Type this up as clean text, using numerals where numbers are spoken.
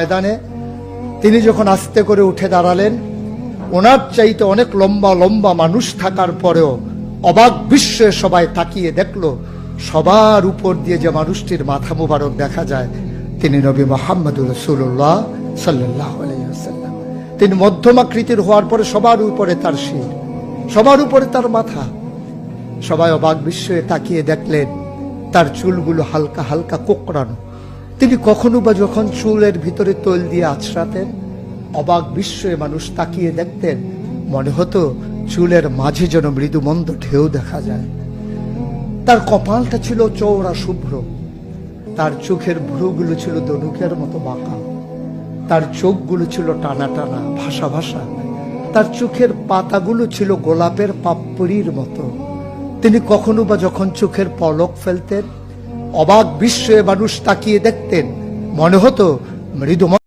ময়দানে তিনি যখন আস্তে করে উঠে দাঁড়ালেন, ওনার চাইতে অনেক লম্বা লম্বা মানুষ থাকার পরেও অবাক বিস্ময়ে সবাই তাকিয়ে দেখলো সবার উপর দিয়ে যে মানুষটির মাথা মুবারক দেখা যায় তিনি নবী মুহাম্মদুর রাসূলুল্লাহ সাল্লাল্লাহু আলাইহি ওয়াসাল্লাম। তিনি মধ্যমাকৃতির হওয়ার পরে সবার উপরে তার শির, সবার উপরে তার মাথা। সবাই অবাক বিস্ময়ে তাকিয়ে দেখলেন তার চুলগুলো হালকা হালকা কোঁকড়ানো। তিনি কখনো বা যখন চুলের ভিতরে তৈল দিয়ে আছড়াতেন, অবাক বিস্ময়ে মানুষ তাকিয়ে দেখতেন, মনে হতো চুলের মাঝে যেন মৃদুমন্দ ঢেউ দেখা যায়। তার কপালটা ছিল চওড়া শুভ্র, তার চোখের ভ্রুগুলো ছিল ধনুকের মতো বাঁকা, তার চোখগুলো ছিল টানা টানা ভাসা ভাসা, তার চোখের পাতাগুলো ছিল গোলাপের পাপড়ির মতো। তিনি কখনো বা যখন চোখের পলক ফেলতেন, অবাক বিস্ময়ে মানুষ তাকিয়ে দেখতেন, মনে হতো মৃদুমন্দ